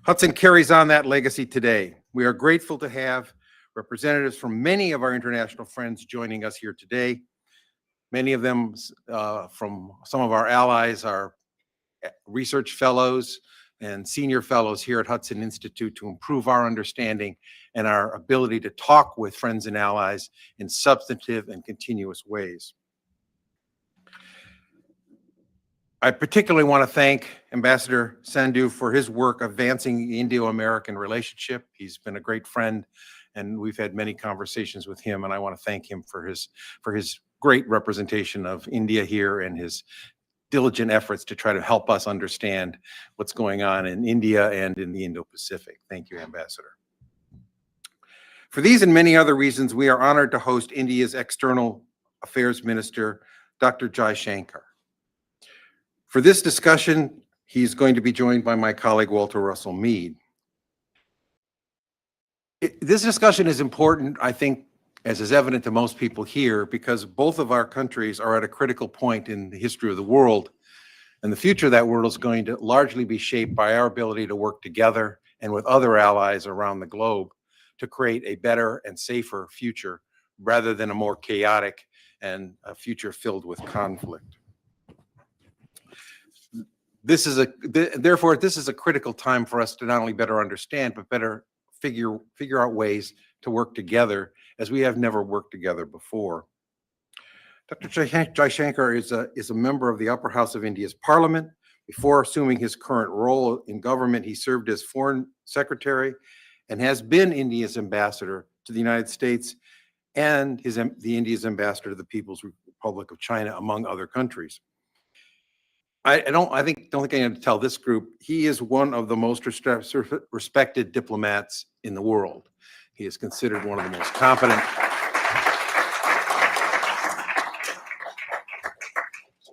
Hudson carries on that legacy today. We are grateful to have representatives from many of our international friends joining us here today. Many of them from some of our allies are research fellows and senior fellows here at Hudson Institute to improve our understanding and our ability to talk with friends and allies in substantive and continuous ways. I particularly want to thank Ambassador Sandhu for his work advancing the Indo-American relationship. He's been a great friend, and we've had many conversations with him, and I want to thank him for his great representation of India here and his diligent efforts to try to help us understand what's going on in India and in the Indo-Pacific. Thank you, Ambassador. For these and many other reasons, we are honored to host India's External Affairs Minister, Dr. Jaishankar. For this discussion, he's going to be joined by my colleague, Walter Russell Mead. This discussion is important, I think, as is evident to most people here, because both of our countries are at a critical point in the history of the world, and the future of that world is going to largely be shaped by our ability to work together and with other allies around the globe to create a better and safer future, rather than a more chaotic and a future filled with conflict. Therefore, this is a critical time for us to not only better understand, but better figure out ways to work together as we have never worked together before. Dr. Jaishankar is a member of the upper house of India's parliament. Before assuming his current role in government, he served as foreign secretary and has been India's ambassador to the United States and India's ambassador to the People's Republic of China, among other countries. I don't think I need to tell this group, he is one of the most respected diplomats in the world. He is considered one of the most competent.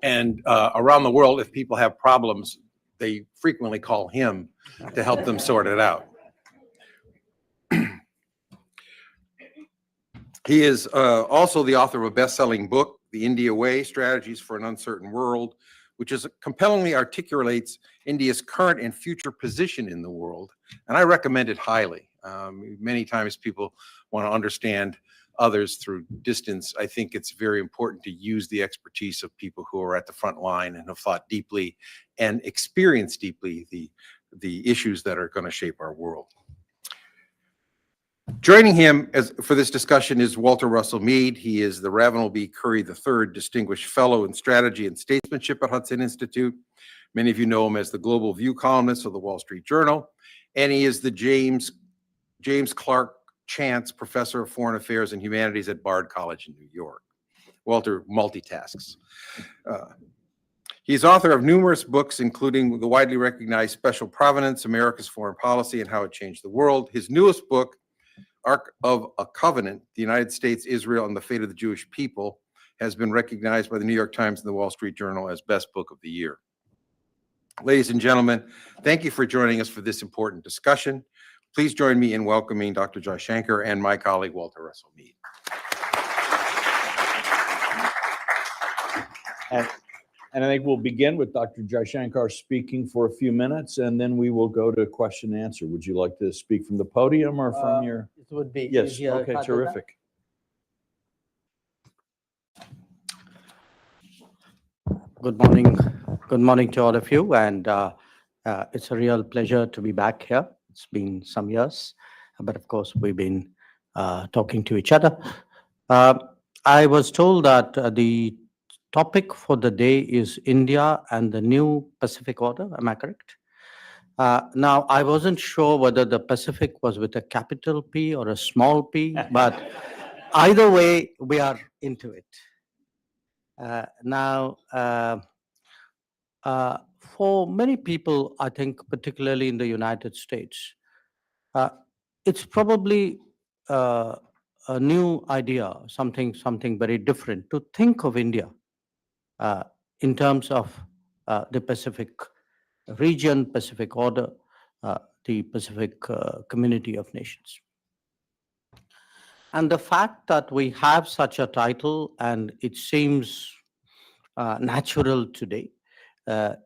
And around the world, if people have problems, they frequently call him to help them sort it out. He is also the author of a best-selling book, The India Way, Strategies for an Uncertain World, which compellingly articulates India's current and future position in the world. And I recommend it highly. Many times people want to understand others through distance. I think it's very important to use the expertise of people who are at the front line and have thought deeply and experienced deeply the issues that are going to shape our world. Joining him for this discussion is Walter Russell Mead. He is the Ravenel B. Curry III Distinguished Fellow in Strategy and Statesmanship at Hudson Institute. Many of you know him as the Global View columnist of the Wall Street Journal, and he is the James Clark Chance Professor of Foreign Affairs and Humanities at Bard College in New York. Walter multitasks. He's author of numerous books, including the widely recognized Special Provenance, America's Foreign Policy and How It Changed the World. His newest book, Ark of a Covenant, the United States, Israel, and the Fate of the Jewish People, has been recognized by the New York Times and the Wall Street Journal as Best Book of the Year. Ladies and gentlemen, thank you for joining us for this important discussion. Please join me in welcoming Dr. Jaishankar and my colleague, Walter Russell Mead. And I think we'll begin with Dr. Jaishankar speaking for a few minutes, and then we will go to question and answer. Would you like to speak from the podium or from your? It would be Yes, easier. okay, terrific. Good morning. Good morning to all of you. And it's a real pleasure to be back here. It's been some years, but of course, we've been talking to each other. I was told that the topic for the day is India and the new Pacific Order. Am I correct? Now, I wasn't sure whether the Pacific was with a capital P or a small p, but either way, we are into it. For many people, I think, particularly in the United States, it's probably a new idea, something very different to think of India in terms of the Pacific region, Pacific Order, the Pacific Community of Nations. And the fact that we have such a title and it seems natural today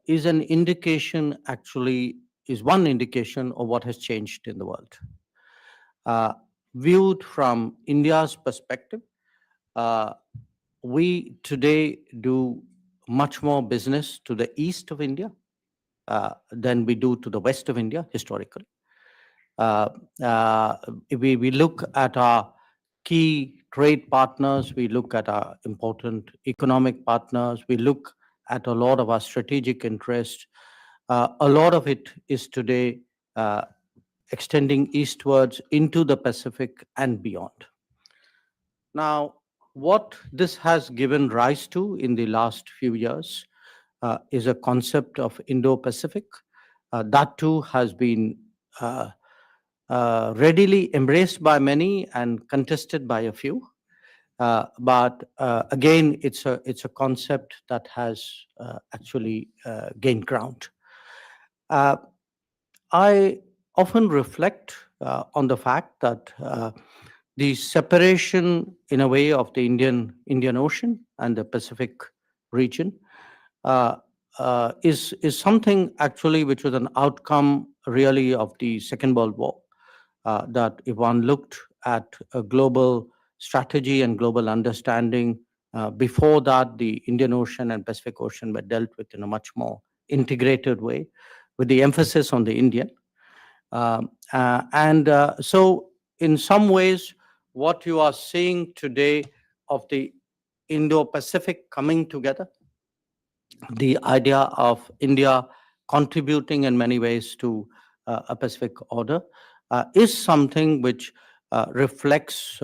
is an indication actually is one indication of what has changed in the world. Viewed from India's perspective, we today do much more business to the east of India than we do to the west of India historically. If we look at our key trade partners, we look at our important economic partners, we look at a lot of our strategic interests. A lot of it is today extending eastwards into the Pacific and beyond. Now, what this has given rise to in the last few years is a concept of Indo-Pacific. That too has been readily embraced by many and contested by a few. But again, it's a concept that has actually gained ground. I often reflect on the fact that the separation, in a way, of the Indian Ocean and the Pacific region is something actually which was an outcome really of the Second World War. That if one looked at a global strategy and global understanding, before that, the Indian Ocean and Pacific Ocean were dealt with in a much more integrated way, with the emphasis on the Indian. So in some ways, what you are seeing today of the Indo-Pacific coming together, the idea of India contributing in many ways to a Pacific order, is something which reflects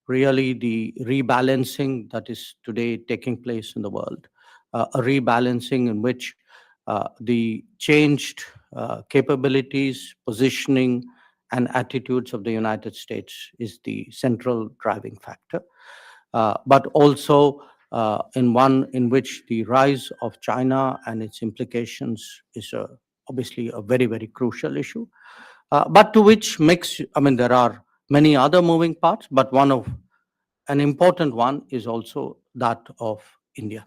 really the rebalancing that is today taking place in the world, a rebalancing in which the changed capabilities, positioning, and attitudes of the United States is the central driving factor. But also in one in which the rise of China and its implications is obviously a very, very crucial issue. But to which there are many other moving parts, but an important one is also that of India.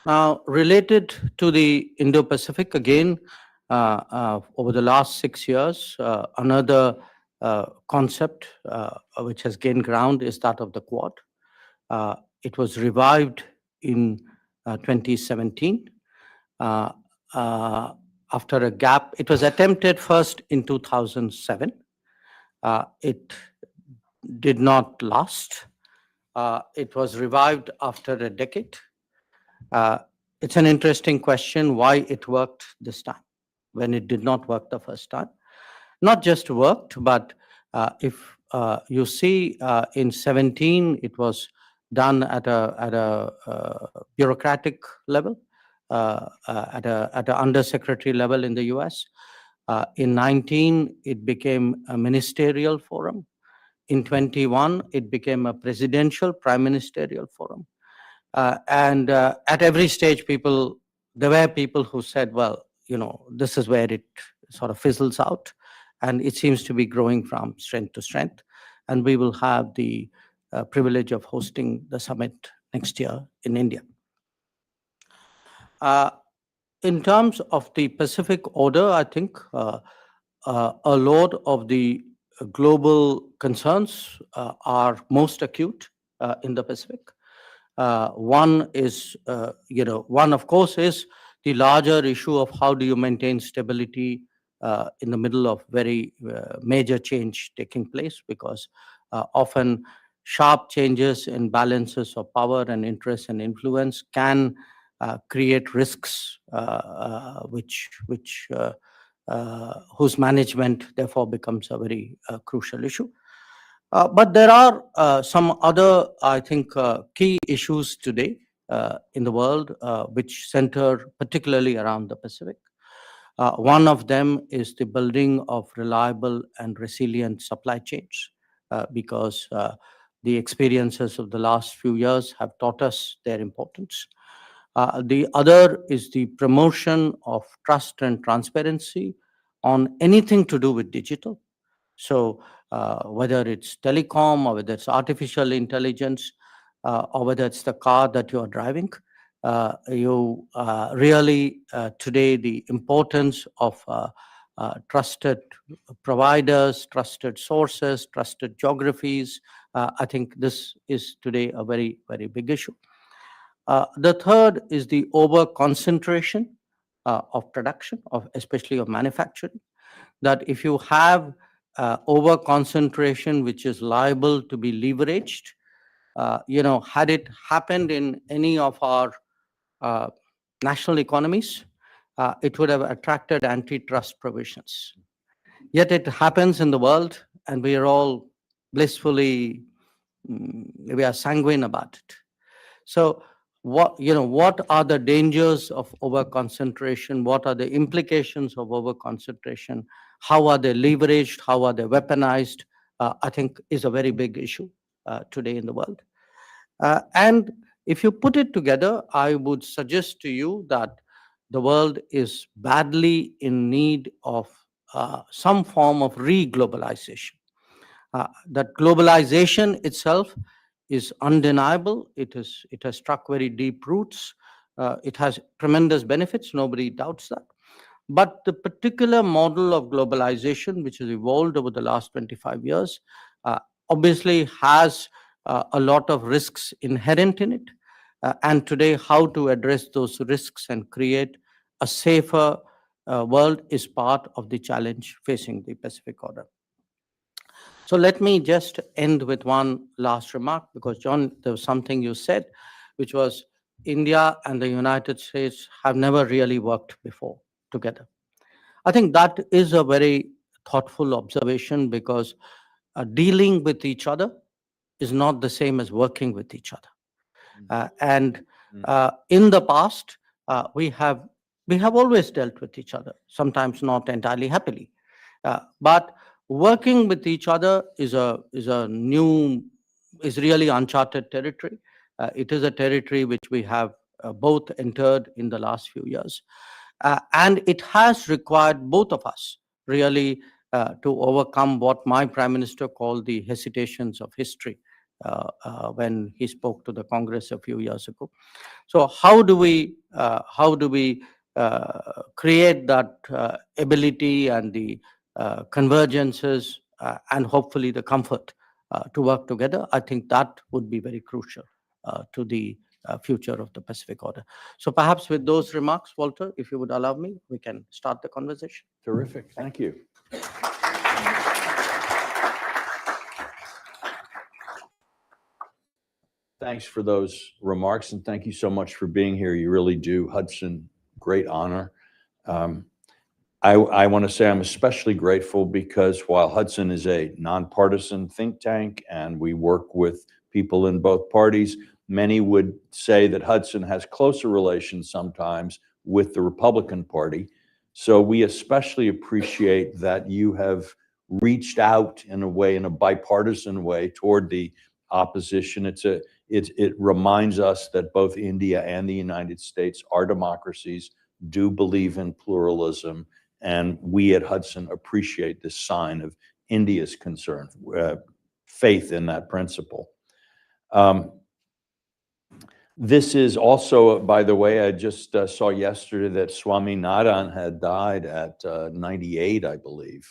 Now, related to the Indo-Pacific, again, over the last 6 years, another concept which has gained ground is that of the Quad. It was revived in 2017 after a gap. It was attempted first in 2007. It did not last. It was revived after a decade. It's an interesting question why it worked this time when it did not work the first time. Not just worked, but if you see in 17, it was done at a bureaucratic level, at an undersecretary level in the US. In 19, it became a ministerial forum. In 21, it became a presidential prime ministerial forum. And at every stage, there were people who said, well, this is where it sort of fizzles out. And it seems to be growing from strength to strength. And we will have the privilege of hosting the summit next year in India. In terms of the Pacific order, I think a lot of the global concerns are most acute in the Pacific. One is, one of course is the larger issue of how do you maintain stability in the middle of very major change taking place, because often sharp changes in balances of power and interest and influence can create risks whose management therefore becomes a very crucial issue. But there are some other, I think, key issues today in the world which center particularly around the Pacific. One of them is the building of reliable and resilient supply chains, because the experiences of the last few years have taught us their importance. The other is the promotion of trust and transparency on anything to do with digital. So whether it's telecom or whether it's artificial intelligence or whether it's the car that you are driving, you really today the importance of trusted providers, trusted sources, trusted geographies. I think this is today a very, very big issue. The third is the over concentration of production, of especially of manufacturing. That if you have over concentration, which is liable to be leveraged, had it happened in any of our national economies, it would have attracted antitrust provisions. Yet it happens in the world, and we are all blissfully, we are sanguine about it. So what are the dangers of over concentration? What are the implications of over concentration? How are they leveraged? How are they weaponized? I think is a very big issue today in the world. And if you put it together, I would suggest to you that the world is badly in need of some form of re-globalization. That globalization itself is undeniable. It has struck very deep roots. It has tremendous benefits. Nobody doubts that. But the particular model of globalization, which has evolved over the last 25 years, obviously has a lot of risks inherent in it. And today, how to address those risks and create a safer world is part of the challenge facing the Pacific Order. So let me just end with one last remark, because John, there was something you said, which was India and the United States have never really worked before together. I think that is a very thoughtful observation, because dealing with each other is not the same as working with each other. And in the past, we have always dealt with each other, sometimes not entirely happily. But working with each other is really uncharted territory. It is a territory which we have both entered in the last few years. And it has required both of us really to overcome what my Prime Minister called the hesitations of history when he spoke to the Congress a few years ago. So how do we create that ability and the convergences and hopefully the comfort to work together? I think that would be very crucial to the future of the Pacific Order. So perhaps with those remarks, Walter, if you would allow me, we can start the conversation. Terrific. Thank you. Thanks for those remarks, and thank you so much for being here. You really do, Hudson, great honor. I want to say I'm especially grateful because while Hudson is a nonpartisan think tank and we work with people in both parties, many would say that Hudson has closer relations sometimes with the Republican Party. So we especially appreciate that you have reached out in a way, in a bipartisan way, toward the opposition. It reminds us that both India and the United States are democracies, do believe in pluralism, and we at Hudson appreciate this sign of India's concern, faith in that principle. This is also, by the way, I just saw yesterday that Swami Nadan had died at 98, I believe.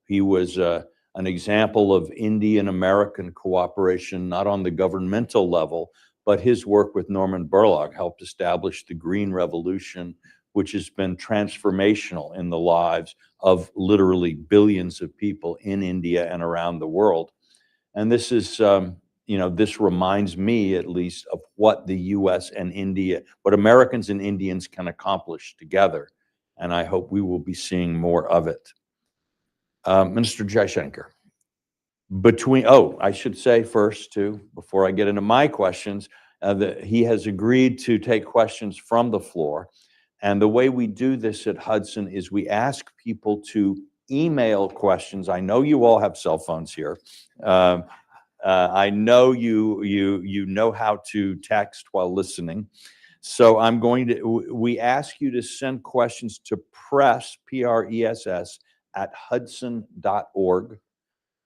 He was an example of Indian-American cooperation, not on the governmental level, but his work with Norman Borlaug helped establish the Green Revolution, which has been transformational in the lives of literally billions of people in India and around the world. And this is, this reminds me at least of what the US and India, what Americans and Indians can accomplish together. And I hope we will be seeing more of it. Minister Jaishankar, I should say first too, before I get into my questions, that he has agreed to take questions from the floor. And the way we do this at Hudson is we ask people to email questions. I know you all have cell phones here. I know you know how to text while listening. So we ask you to send questions to press, P-R-E-S-S, @hudson.org.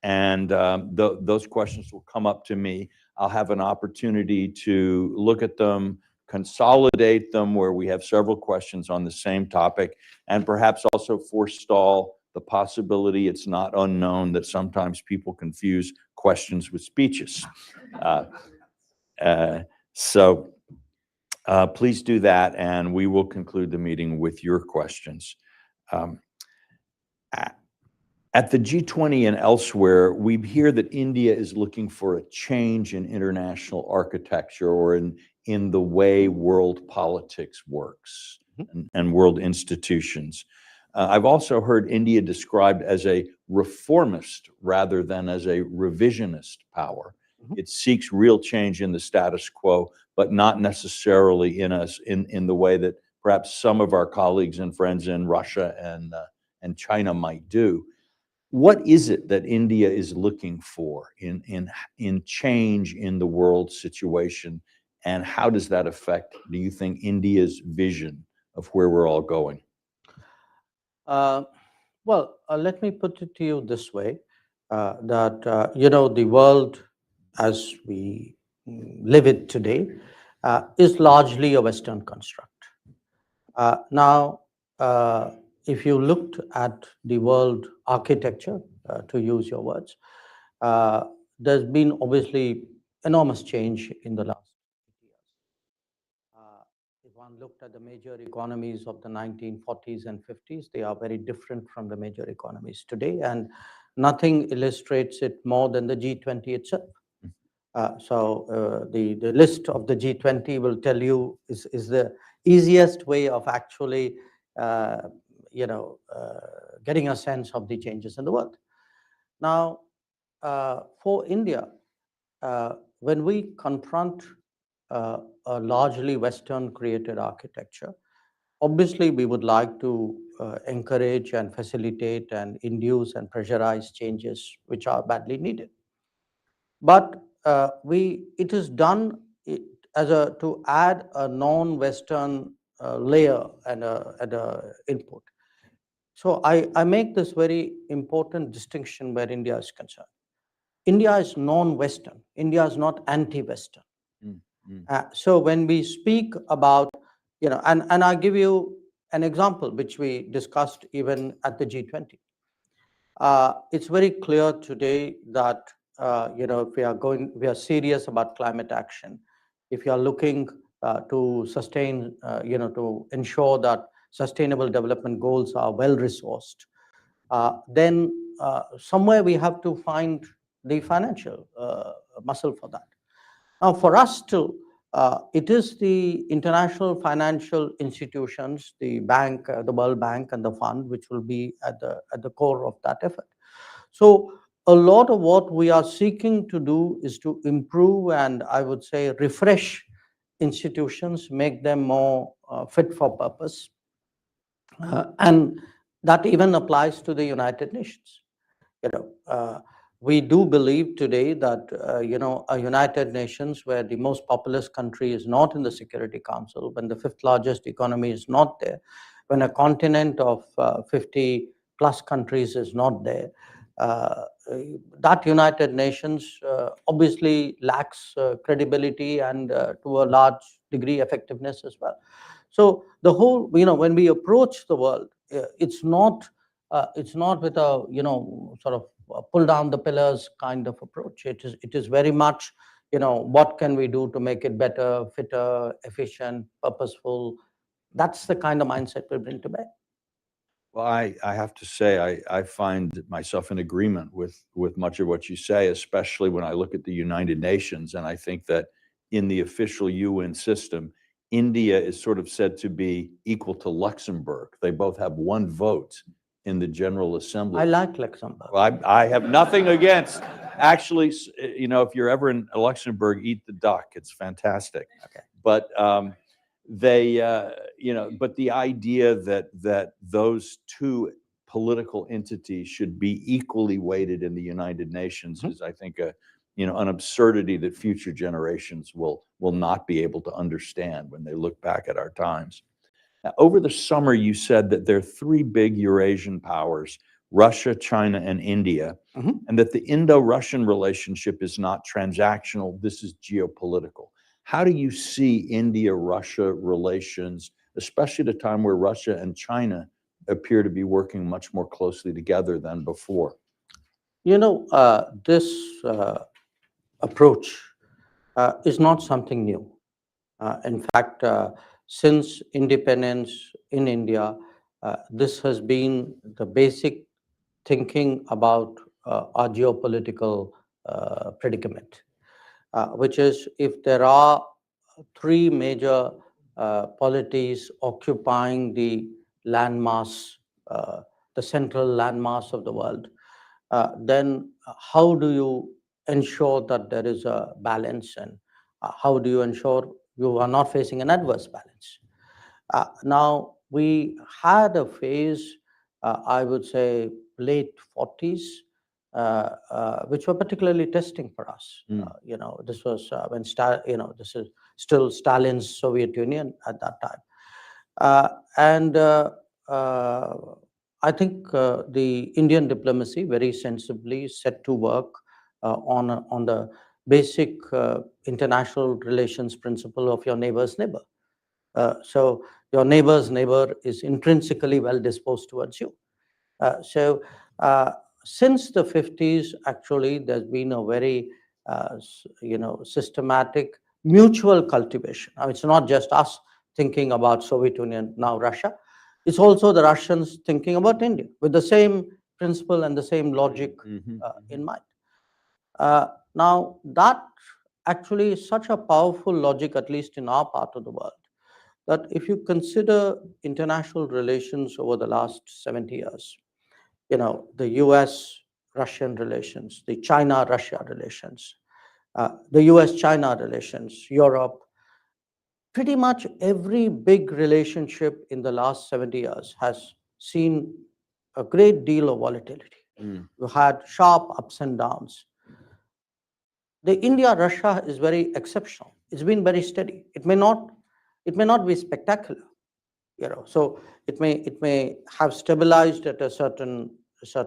And those questions will come up to me. I'll have an opportunity to look at them, consolidate them where we have several questions on the same topic, and perhaps also forestall the possibility, it's not unknown, that sometimes people confuse questions with speeches. So please do that, and we will conclude the meeting with your questions. At the G20 and elsewhere, we hear that India is looking for a change in international architecture or in the way world politics works and world institutions. I've also heard India described as a reformist rather than as a revisionist power. It seeks real change in the status quo, but not necessarily in the way that perhaps some of our colleagues and friends in Russia and China might do. What is it that India is looking for in change in the world situation, and how does that affect, do you think, India's vision of where we're all going? Let me put it to you this way, that, the world as we live it today is largely a Western construct. Now, if you looked at the world architecture, to use your words, there's been obviously enormous change in the last 8 years. If one looked at the major economies of the 1940s and 50s, they are very different from the major economies today, and nothing illustrates it more than the G20 itself. So the list of the G20 will tell you is the easiest way of actually getting a sense of the changes in the world. Now, for India, when we confront a largely Western created architecture, obviously we would like to encourage and facilitate and induce and pressurize changes which are badly needed. But it is done to add a non-Western layer and a input. So I make this very important distinction where India is concerned. India is non-Western. India is not anti-Western. So when we speak about, and I'll give you an example which we discussed even at the G20. It's very clear today that if we are serious about climate action, if you are looking to sustain, to ensure that sustainable development goals are well resourced, then somewhere we have to find the financial muscle for that. Now, for us too, it is the international financial institutions, the bank, the World Bank, and the fund, which will be at the core of that effort. So a lot of what we are seeking to do is to improve and, I would say, refresh institutions, make them more fit for purpose. And that even applies to the United Nations. We do believe today that a United Nations where the most populous country is not in the Security Council, when the fifth largest economy is not there, when a continent of 50 plus countries is not there, that United Nations obviously lacks credibility and to a large degree effectiveness as well. So the whole, when we approach the world, it's not with a sort of pull down the pillars kind of approach. It is very much what can we do to make it better, fitter, efficient, purposeful. That's the kind of mindset we bring to bear. Well, I have to say I find myself in agreement with much of what you say, especially when I look at the United Nations, and I think that in the official UN system, India is sort of said to be equal to Luxembourg. They both have one vote in the General Assembly. I like Luxembourg. Well, I have nothing against. Actually, if you're ever in Luxembourg, eat the duck. It's fantastic. Okay. But but the idea that those two political entities should be equally weighted in the United Nations is, I think, an absurdity that future generations will not be able to understand when they look back at our times. Now, over the summer, you said that there are three big Eurasian powers, Russia, China, and India, and that the Indo-Russian relationship is not transactional, this is geopolitical. How do you see India-Russia relations, especially at a time where Russia and China appear to be working much more closely together than before? This approach is not something new. In fact, since independence in India, this has been the basic thinking about our geopolitical predicament, which is if there are three major polities occupying the landmass, the central landmass of the world, then how do you ensure that there is a balance, and how do you ensure you are not facing an adverse balance? Now, we had a phase, I would say, late 40s, which were particularly testing for us. This was when this is still Stalin's Soviet Union at that time. I think the Indian diplomacy very sensibly set to work on the basic international relations principle of your neighbor's neighbor. So your neighbor's neighbor is intrinsically well disposed towards you. Since the 50s, actually, there's been a very systematic mutual cultivation. Now, it's not just us thinking about Soviet Union, now Russia. It's also the Russians thinking about India with the same principle and the same logic in mind. Now, that actually is such a powerful logic, at least in our part of the world, that if you consider international relations over the last 70 years, the US-Russian relations, the China-Russia relations, the US-China relations, Europe, pretty much every big relationship in the last 70 years has seen a great deal of volatility. You had sharp ups and downs. The India-Russia is very exceptional. It's been very steady. It may not be spectacular, so it may have stabilized at a certain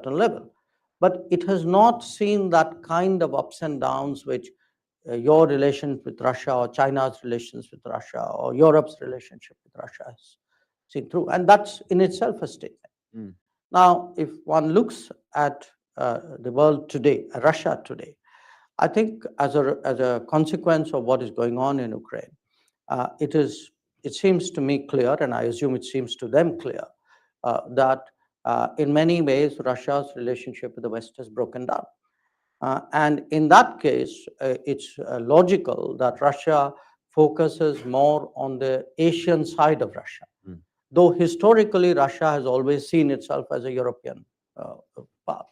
level, but it has not seen that kind of ups and downs which your relations with Russia or China's relations with Russia or Europe's relationship with Russia has seen through, and that's in itself a statement. Now, if one looks at the world today, Russia today, I think as a consequence of what is going on in Ukraine, it seems to me clear, and I assume it seems to them clear, that in many ways Russia's relationship with the West has broken down. And in that case, it's logical that Russia focuses more on the Asian side of Russia, though historically Russia has always seen itself as a European power.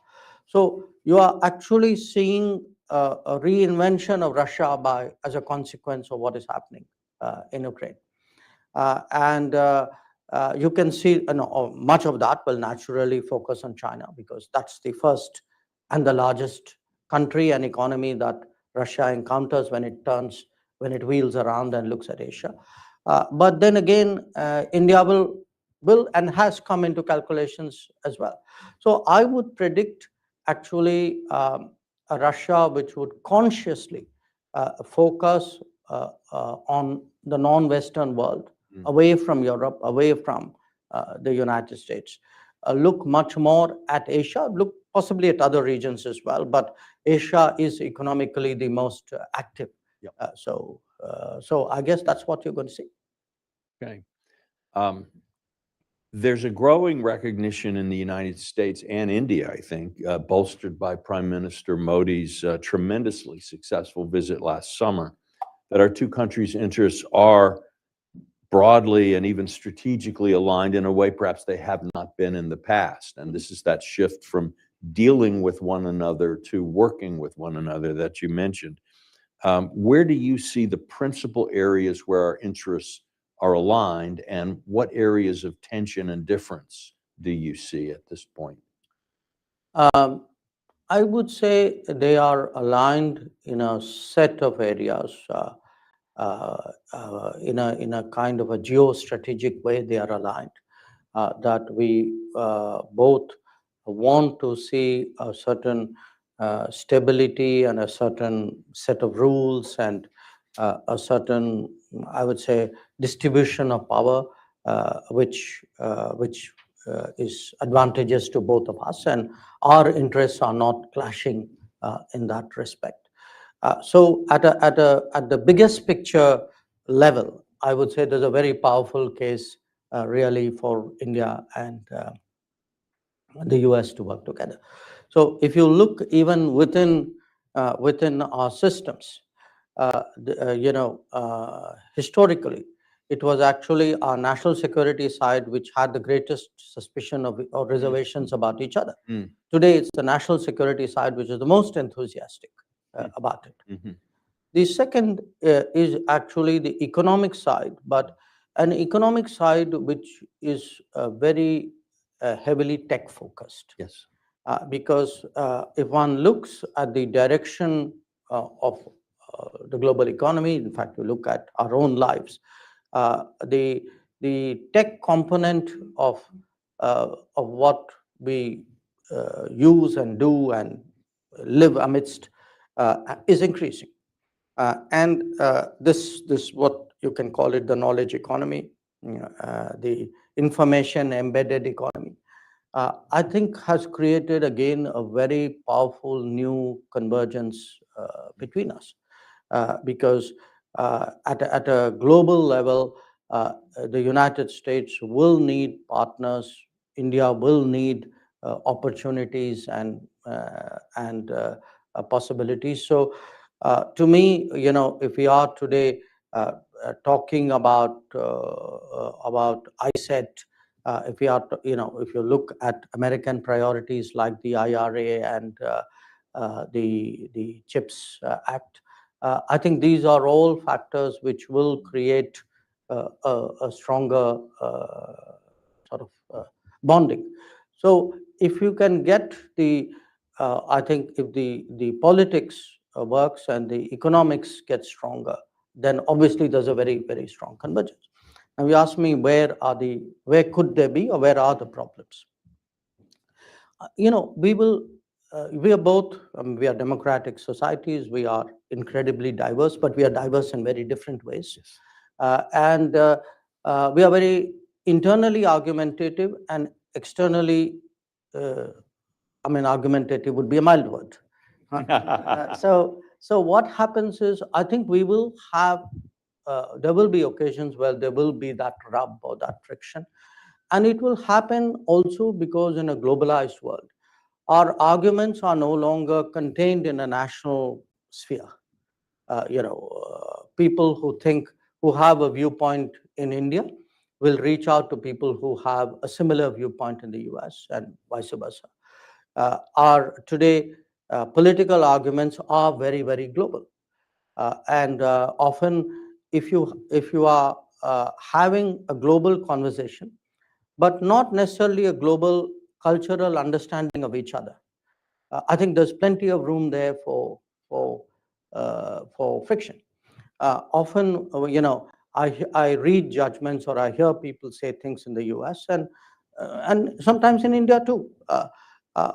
So you are actually seeing a reinvention of Russia as a consequence of what is happening in Ukraine. You can see much of that will naturally focus on China, because that's the first and the largest country and economy that Russia encounters when it wheels around and looks at Asia. But then again, India will and has come into calculations as well. So I would predict actually a Russia which would consciously focus on the non-Western world, away from Europe, away from the United States, look much more at Asia, look possibly at other regions as well, but Asia is economically the most active. So I guess that's what you're going to see. Okay. There's a growing recognition in the United States and India, I think, bolstered by Prime Minister Modi's tremendously successful visit last summer, that our two countries' interests are broadly and even strategically aligned in a way perhaps they have not been in the past. And this is that shift from dealing with one another to working with one another that you mentioned. Where do you see the principal areas where our interests are aligned, and what areas of tension and difference do you see at this point? I would say they are aligned in a set of areas. In a kind of a geostrategic way, they are aligned. That we both want to see a certain stability and a certain set of rules and a certain, I would say, distribution of power, which is advantageous to both of us, and our interests are not clashing in that respect. So at the biggest picture level, I would say there's a very powerful case really for India and the US to work together. So if you look even within our systems, historically, it was actually our national security side which had the greatest suspicion of or reservations about each other. Mm. Today, it's the national security side which is the most enthusiastic about it. Mhm. The second is actually the economic side, but an economic side which is very heavily tech focused. Yes. Because if one looks at the direction of the global economy, in fact, we look at our own lives, the tech component of what we use and do and live amidst is increasing. This what you can call it the knowledge economy, the information embedded economy, I think has created again a very powerful new convergence between us, because at a global level, the United States will need partners. India will need opportunities and possibilities. So, to me, if we are today talking about ISET, if we are, if you look at American priorities like the IRA and the CHIPS Act, I think these are all factors which will create a stronger sort of bonding. So if you can get I think if the politics works and the economics get stronger, then obviously there's a very, very strong convergence. Now you ask me where could they be or where are the problems? We are both, we are democratic societies, we are incredibly diverse, but we are diverse in very different ways. Yes. And we are very internally argumentative and externally, argumentative would be a mild word. So what happens is, I think we will have, there will be occasions where there will be that rub or that friction. And it will happen also because in a globalized world, our arguments are no longer contained in a national sphere. People who have a viewpoint in India will reach out to people who have a similar viewpoint in the US and vice versa. Today, political arguments are very, very global. And often, if you are having a global conversation, but not necessarily a global cultural understanding of each other, I think there's plenty of room there for friction. Often, I read judgments or I hear people say things in the US and sometimes in India too,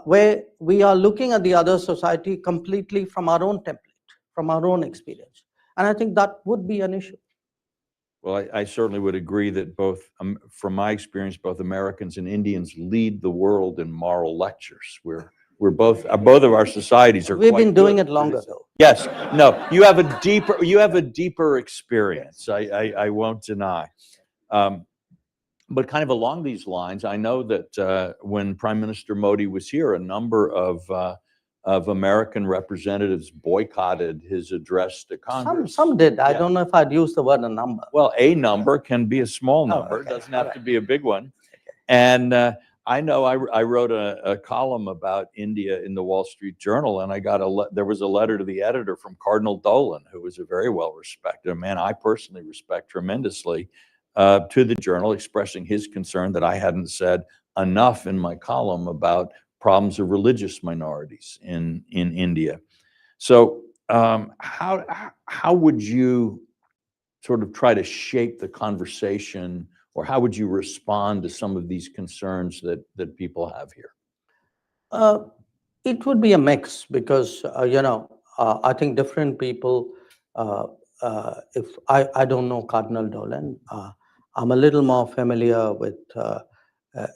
where we are looking at the other society completely from our own template, from our own experience. And I think that would be an issue. Well, I certainly would agree that both, from my experience, both Americans and Indians lead the world in moral lectures. We're both of our societies are. We've been doing good. it longer though. Yes, no, you have a deeper experience. I won't deny. But kind of along these lines, I know that when Prime Minister Modi was here, a number of American representatives boycotted his address to Congress. Some did. I Yeah. don't know if I'd use the word a number. Well, a number can be a small number. Okay. It doesn't have to be a big one. And I know I wrote a column about India in the Wall Street Journal, and I got there was a letter to the editor from Cardinal Dolan, who was a very well-respected man I personally respect tremendously, to the Journal, expressing his concern that I hadn't said enough in my column about problems of religious minorities in India. So how would you sort of try to shape the conversation, or how would you respond to some of these concerns that people have here? It would be a mix because, I think different people if I don't know Cardinal Dolan, I'm a little more familiar with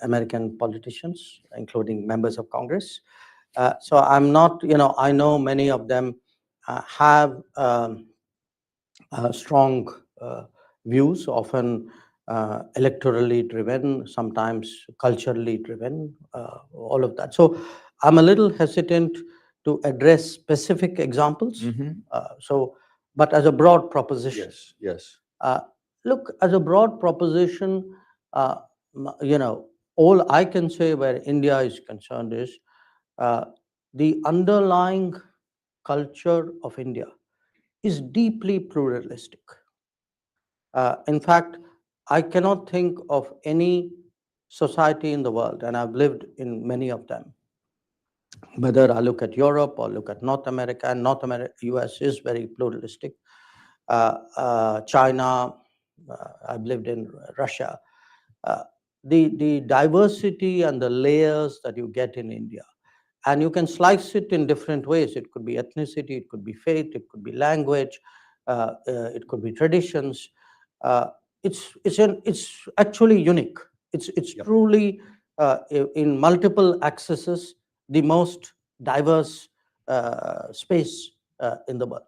American politicians, including members of Congress. So I'm not, I know many of them have strong views, often electorally driven, sometimes culturally driven, all of that. So I'm a little hesitant to address specific examples. But as a broad proposition, Yes. look, as a broad proposition, all I can say where India is concerned is the underlying culture of India is deeply pluralistic. In fact, I cannot think of any society in the world, and I've lived in many of them, whether I look at Europe or look at North America, and North America, US is very pluralistic. China, I've lived in Russia. The diversity and the layers that you get in India, and you can slice it in different ways. It could be ethnicity, it could be faith, it could be language, it could be traditions. It's actually unique. It's Yep. truly in multiple accesses the most diverse space in the world.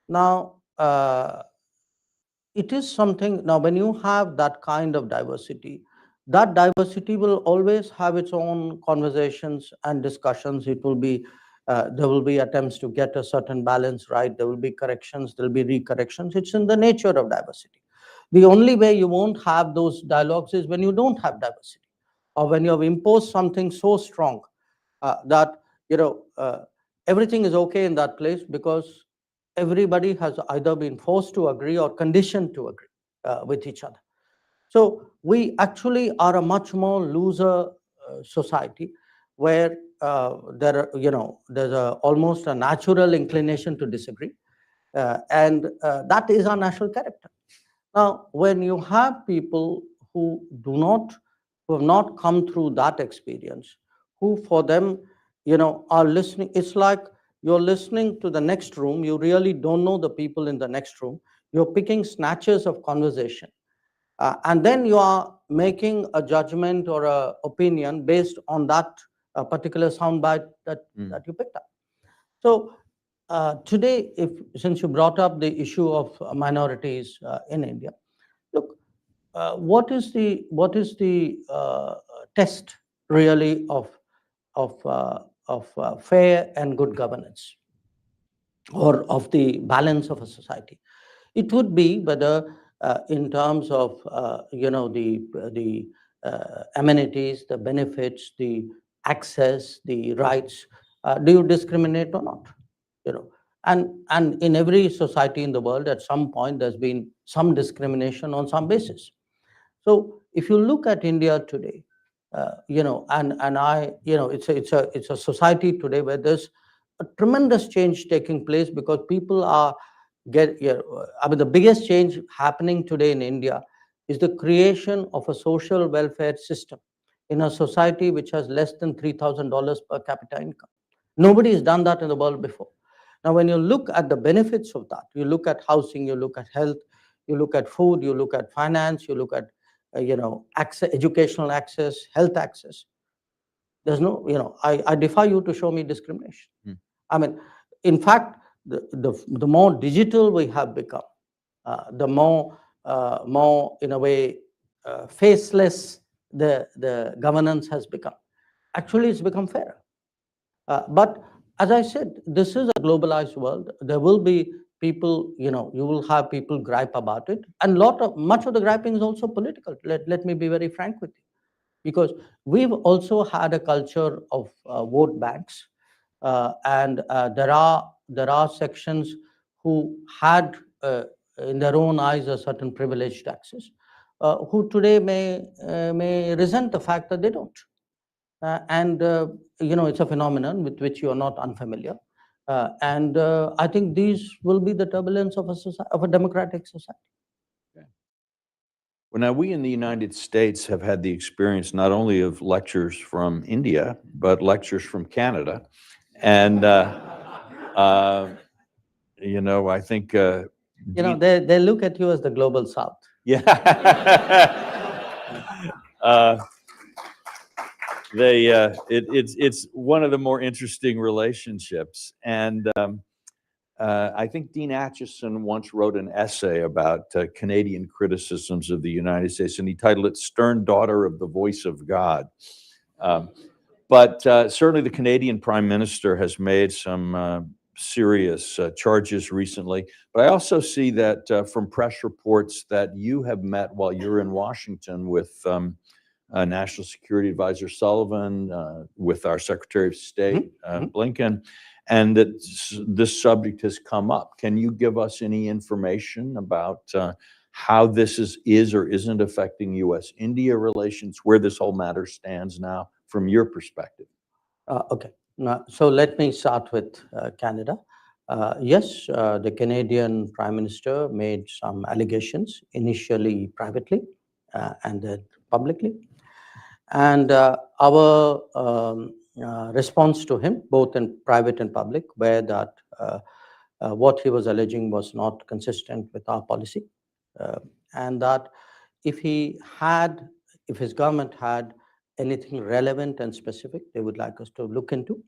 Now, it is something. Now, when you have that kind of diversity, that diversity will always have its own conversations and discussions. It will be there will be attempts to get a certain balance right. There will be corrections. There will be recorrections. It's in the nature of diversity. The only way you won't have those dialogues is when you don't have diversity, or when you have imposed something so strong that everything is okay in that place because everybody has either been forced to agree or conditioned to agree with each other. So we actually are a much more looser society where there's almost a natural inclination to disagree, and that is our national character. Now, when you have people who have not come through that experience, who for them, are listening, it's like you're listening to the next room. You really don't know the people in the next room. You're picking snatches of conversation. And then you are making a judgment or an opinion based on that particular soundbite that you picked up. So today, since you brought up the issue of minorities in India, look, what is the test really of fair and good governance, or of the balance of a society? It would be whether, in terms of the amenities, the benefits, the access, the rights, do you discriminate or not? And in every society in the world, at some point, there's been some discrimination on some basis. So if you look at India today, it's a society today where there's a tremendous change taking place, because people are the biggest change happening today in India is the creation of a social welfare system in a society which has less than $3,000 per capita income. Nobody has done that in the world before. Now, when you look at the benefits of that, you look at housing, you look at health, you look at food, you look at finance, you look at access, educational access, health access. There's no, I defy you to show me discrimination. I mean, in fact, the more digital we have become, the more in a way faceless the governance has become. Actually, it's become fairer. But as I said, this is a globalized world. There will be people, you will have people gripe about it, and much of the griping is also political. Let me be very frank with you, because we've also had a culture of vote banks, and there are sections who had in their own eyes a certain privileged access, who today may resent the fact that they don't. It's a phenomenon with which you are not unfamiliar. And I think these will be the turbulence of a democratic society. Well, now we in the United States have had the experience not only of lectures from India, but lectures from Canada. And, I think You know, they look at you as the global South. Yeah. It's one of the more interesting relationships. And I think Dean Acheson once wrote an essay about Canadian criticisms of the United States, and he titled it "Stern Daughter of the Voice of God." But certainly the Canadian Prime Minister has made some serious charges recently. But I also see that from press reports that you have met while you're in Washington with National Security Advisor Sullivan, with our Secretary of State, Blinken, and that this subject has come up. Can you give us any information about how this is or isn't affecting U.S.-India relations, where this whole matter stands now from your perspective? Okay. Now, so let me start with Canada. Yes, the Canadian Prime Minister made some allegations, initially privately and then publicly. And our response to him, both in private and public, were that what he was alleging was not consistent with our policy, and that if his government had anything relevant and specific they would like us to look into,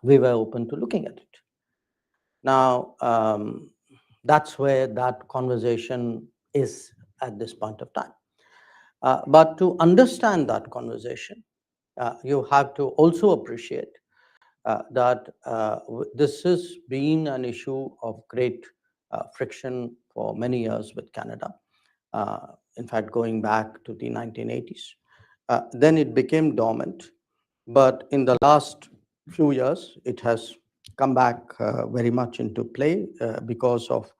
we were open to looking at it. Now, that's where that conversation is at this point of time. But to understand that conversation, you have to also appreciate that this has been an issue of great friction for many years with Canada. In fact, going back to the 1980s. Then it became dormant, but in the last few years, it has come back very much into play because of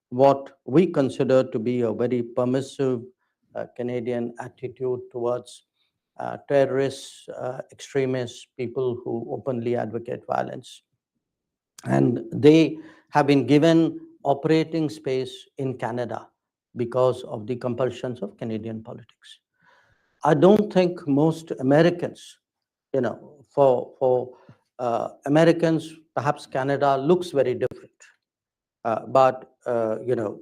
what we consider to be a very permissive Canadian attitude towards terrorists, extremists, people who openly advocate violence. And they have been given operating space in Canada because of the compulsions of Canadian politics. I don't think most Americans, you know, for Americans, perhaps Canada looks very different. But you know,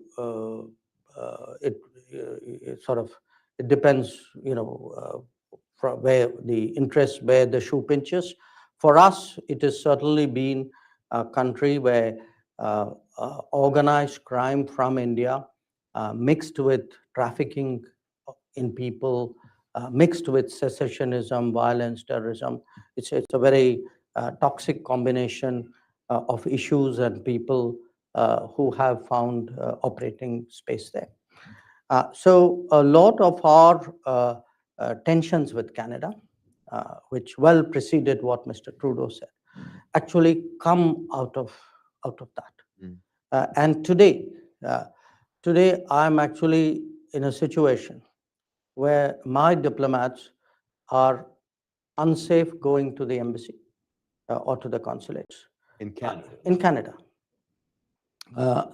it sort of, it depends, you know, from where the interest, where the shoe pinches. For us, it has certainly been a country where organized crime from India mixed with trafficking in people, mixed with secessionism, violence, terrorism. It's a very toxic combination of issues and people who have found operating space there. So a lot of our tensions with Canada, which well preceded what Mr. Trudeau said, actually come out of that. And today I'm actually in a situation where my diplomats are unsafe going to the embassy or to the consulates. In Canada? In Canada.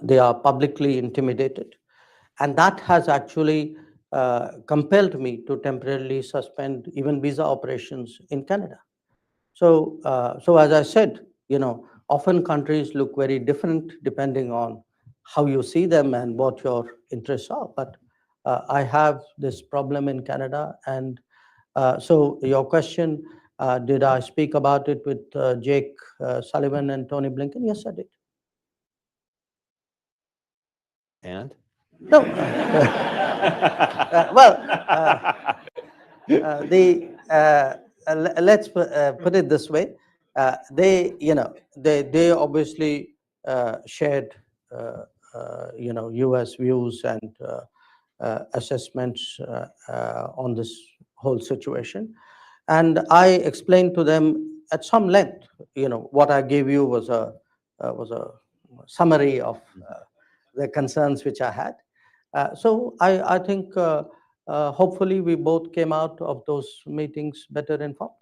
They are publicly intimidated. And that has actually compelled me to temporarily suspend even visa operations in Canada. So, so as I said, you know, often countries look very different depending on how you see them and what your interests are. But I have this problem in Canada. And so your question, did I speak about it with Jake Sullivan and Tony Blinken? Yes, I did. And? No. Well, let's put it this way. They, you know, they obviously shared, you know, U.S. views and assessments on this whole situation. And I explained to them at some length, you know, what I gave you was a summary of the concerns which I had. So I think hopefully we both came out of those meetings better informed.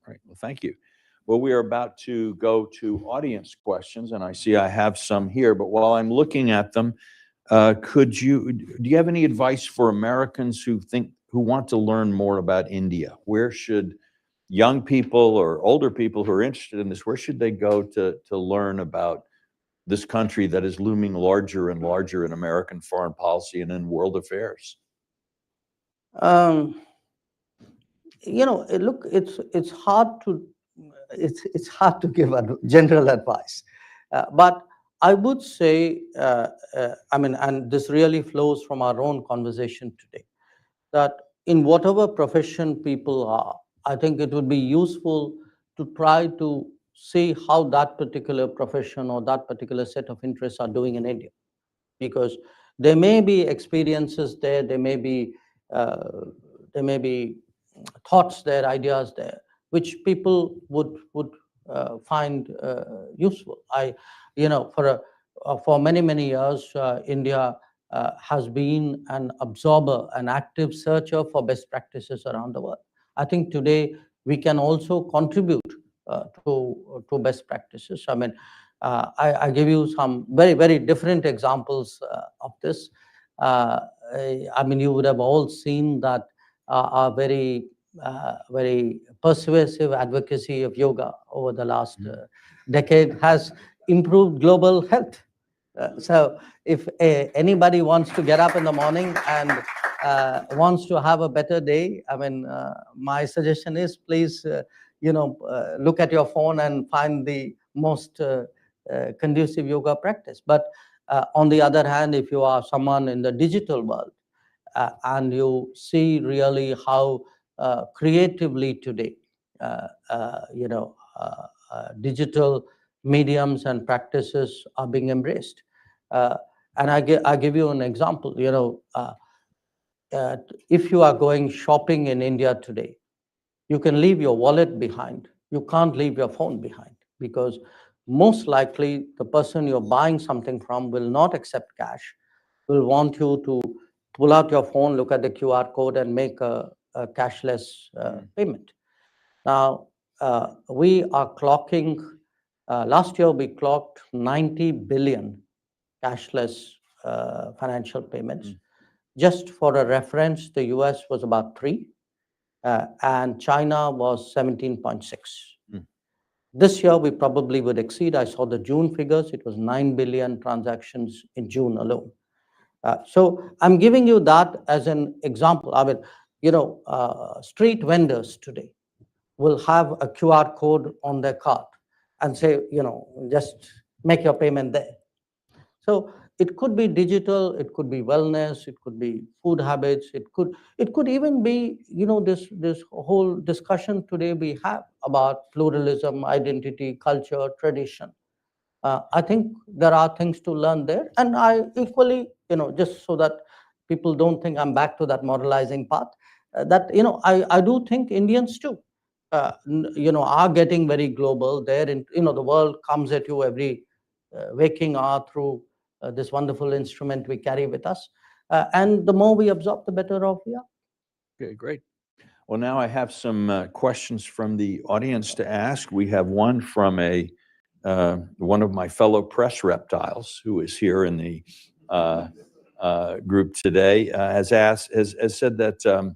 All right, well, thank you. Well, we are about to go to audience questions, and I see I have some here, but while I'm looking at them, do you have any advice for Americans who want to learn more about India? Where should young people or older people who are interested in this, where should they go to learn about this country that is looming larger and larger in American foreign policy and in world affairs? Look, it's hard to give general advice, but I would say, and this really flows from our own conversation today, that in whatever profession people are, I think it would be useful to try to see how that particular profession or that particular set of interests are doing in India, because there may be experiences there, there may be thoughts there, ideas there, which people would find useful. For many years, India has been an absorber, an active searcher for best practices around the world. I think today we can also contribute to best practices. I give you some very different examples of this. You would have all seen that our very persuasive advocacy of yoga over the last decade has improved global health. So if anybody wants to get up in the morning and wants to have a better day, my suggestion is, please look at your phone and find the most conducive yoga practice. But on the other hand, if you are someone in the digital world, and you see really how creatively today digital mediums and practices are being embraced. And I give you an example. If you are going shopping in India today, you can leave your wallet behind. You can't leave your phone behind, because most likely the person you're buying something from will not accept cash, will want you to pull out your phone, look at the QR code, and make a cashless payment. Now, we are clocking, last year we clocked 90 billion cashless financial payments. Just for a reference, the US was about 3, and China was 17.6. This year we probably would exceed. I saw the June figures. It was 9 billion transactions in June alone. So I'm giving you that as an example. Street vendors today will have a QR code on their cart and say, just make your payment there. So it could be digital, it could be wellness, it could be food habits, it could even be, this whole discussion today we have about pluralism, identity, culture, tradition. I think there are things to learn there. And I equally, just so that people don't think I'm back to that moralizing path, I do think Indians too, are getting very global. The world comes at you every waking hour through this wonderful instrument we carry with us. And the more we absorb, the better off we are. Okay, great. Well, now I have some questions from the audience to ask. We have one from one of my fellow press reptiles who is here in the group today, has said that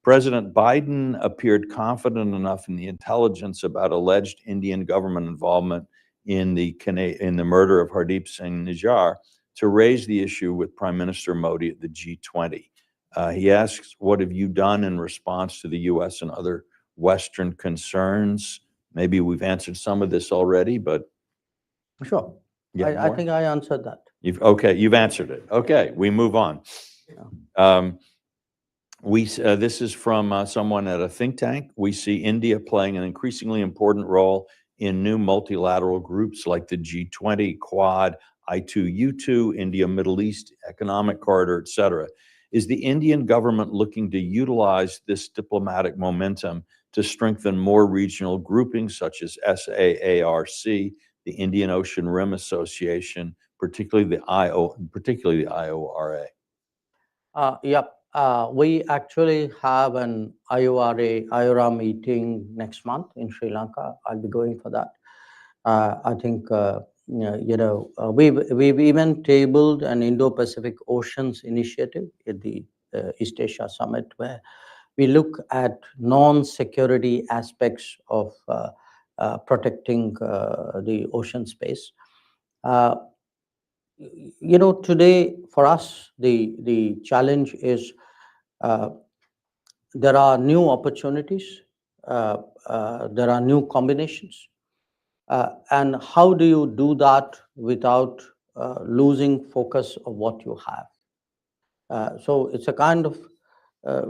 President Biden appeared confident enough in the intelligence about alleged Indian government involvement in the murder of Hardeep Singh Nijjar to raise the issue with Prime Minister Modi at the G20. He asks, what have you done in response to the U.S. and other Western concerns? Maybe we've answered some of this already, but. Sure. I think I answered that. You've answered it. Okay, we move on. This is from someone at a think tank. We see India playing an increasingly important role in new multilateral groups like the G20, Quad, I2U2, India Middle East Economic Corridor, etc. Is the Indian government looking to utilize this diplomatic momentum to strengthen more regional groupings such as SAARC, the Indian Ocean Rim Association, particularly the IORA? Yep. We actually have an IORA meeting next month in Sri Lanka. I'll be going for that. I think we've even tabled an Indo-Pacific Oceans initiative at the East Asia Summit, where we look at non-security aspects of protecting the ocean space. today for us, the challenge is uh, there are new opportunities, there are new combinations. And how do you do that without losing focus of what you have? So it's a kind of uh,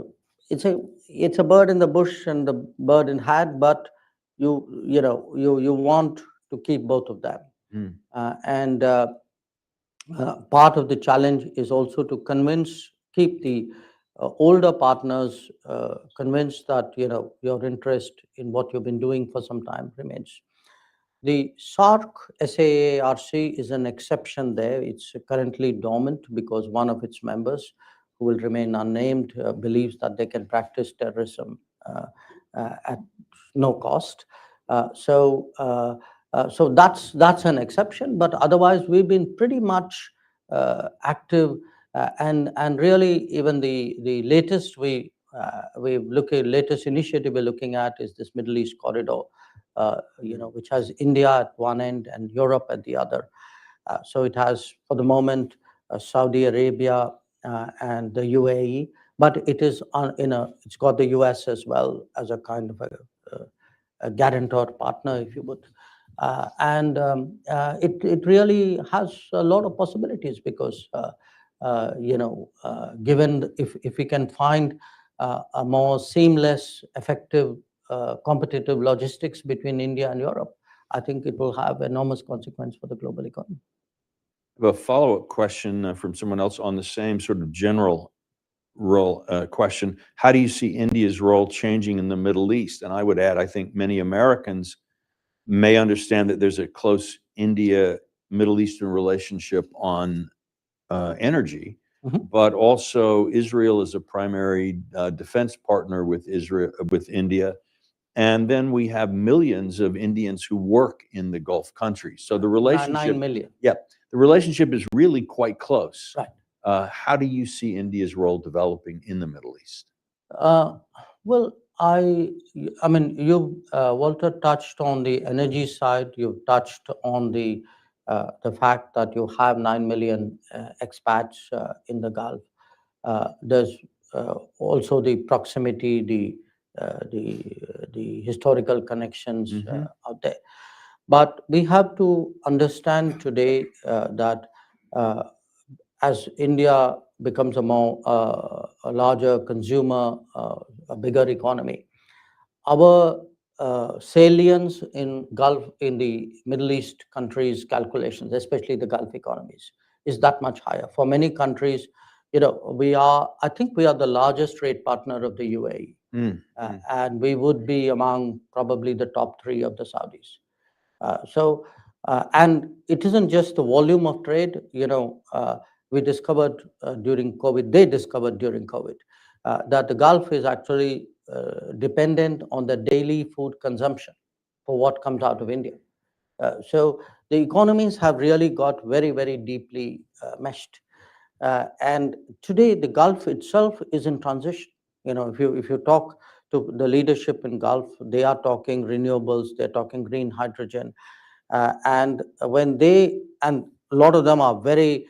it's a bird in the bush and the bird in hand, but you want to keep both of them. Mm. And part of the challenge is also to keep the older partners convinced that your interest in what you've been doing for some time remains. The SAARC is an exception there. It's currently dormant because one of its members, who will remain unnamed, believes that they can practice terrorism at no cost. So that's an exception. But otherwise, we've been pretty much active, and really even the latest latest initiative we're looking at is this Middle East corridor, which has India at one end and Europe at the other. So it has, for the moment, Saudi Arabia and the UAE, but it is it's got the US as well as a kind of a guarantor partner, if you would. It really has a lot of possibilities because, given if we can find a more seamless, effective, competitive logistics between India and Europe, I think it will have enormous consequence for the global economy. A follow-up question from someone else on the same sort of general role question. How do you see India's role changing in the Middle East? And I would add, I think many Americans may understand that there's a close India-Middle Eastern relationship on energy, but also Israel is a primary defense partner with India. And then we have millions of Indians who work in the Gulf countries. So the relationship, 9 million. yeah, the relationship is really quite close. Right. How do you see India's role developing in the Middle East? Well, I mean, Walter touched on the energy side. You've touched on the fact that you have 9 million expats in the Gulf. There's also the proximity, the historical connections out there. But we have to understand today that as India becomes a larger consumer, a bigger economy, our salience in the Middle East countries' calculations, especially the Gulf economies, is that much higher. For many countries, I think we are the largest trade partner of the UAE, and we would be among probably the top 3 of the Saudis. And it isn't just the volume of trade. We discovered during COVID, they discovered during COVID, that the Gulf is actually dependent on the daily food consumption for what comes out of India. So the economies have really got very, very deeply meshed. And today, the Gulf itself is in transition. If you talk to the leadership in Gulf, they are talking renewables, they're talking green hydrogen, and a lot of them are very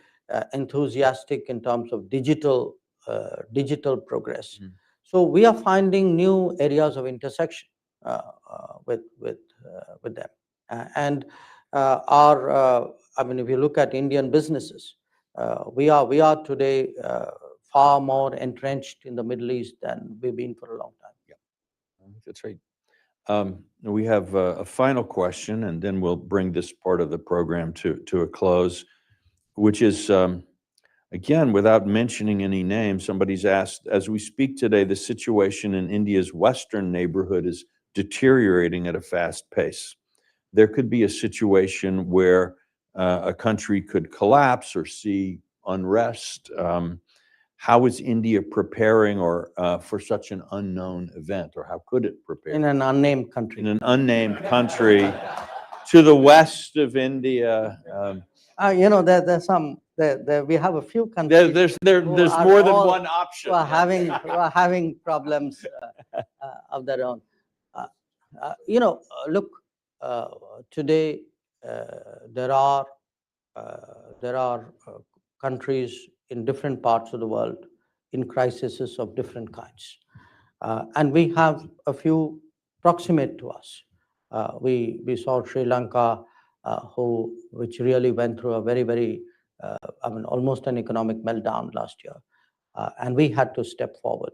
enthusiastic in terms of digital progress. So we are finding new areas of intersection with them, and I mean, if you look at Indian businesses, we are today far more entrenched in the Middle East than we've been for a long time. Yeah, that's right. We have a final question, and then we'll bring this part of the program to a close, which is, again, without mentioning any names, somebody's asked, as we speak today, the situation in India's western neighborhood is deteriorating at a fast pace. There could be a situation where a country could collapse or see unrest. How is India preparing for such an unknown event, or how could it prepare? In an unnamed country. In an unnamed country to the west of India. We have a few countries. There's more than one option. Who are having problems of their own. Look, today there are there are countries in different parts of the world in crises of different kinds. And we have a few proximate to us. We saw Sri Lanka, which really went through a very, almost an economic meltdown last year. And we had to step forward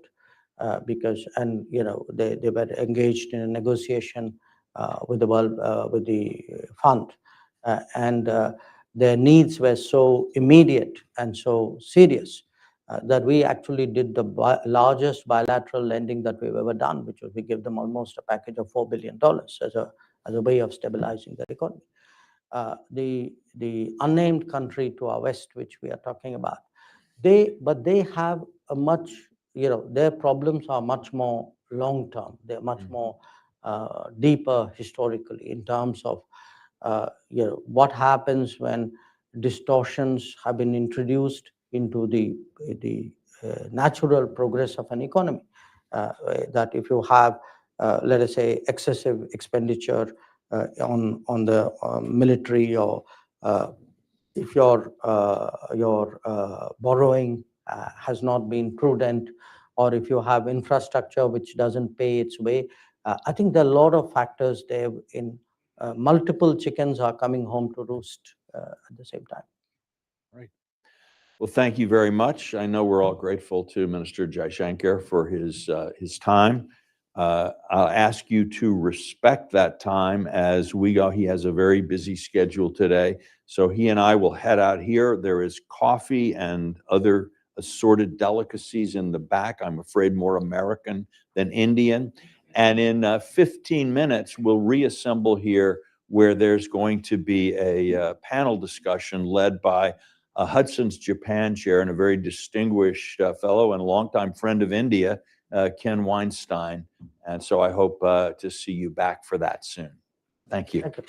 because, and they were engaged in a negotiation with the world, with the fund, and their needs were so immediate and so serious that we actually did the largest bilateral lending that we've ever done, which was we give them almost a package of $4 billion as a way of stabilizing their economy. The unnamed country to our west, which we are talking about, they have a much, their problems are much more long term. They're much more deeper historically in terms of what happens when distortions have been introduced into the natural progress of an economy. That if you have, let us say, excessive expenditure on the military, or if your borrowing has not been prudent, or if you have infrastructure which doesn't pay its way, I think there are a lot of factors there. In multiple chickens are coming home to roost at the same time. Right. Well, thank you very much. I know we're all grateful to Minister Jaishankar for his time. I'll ask you to respect that time as we go. He has a very busy schedule today, so he and I will head out here. There is coffee and other assorted delicacies in the back. I'm afraid more American than Indian. And in 15 minutes, we'll reassemble here where there's going to be a panel discussion led by Hudson's Japan chair and a very distinguished fellow and longtime friend of India, Ken Weinstein. And so I hope to see you back for that soon. Thank you. Thank you.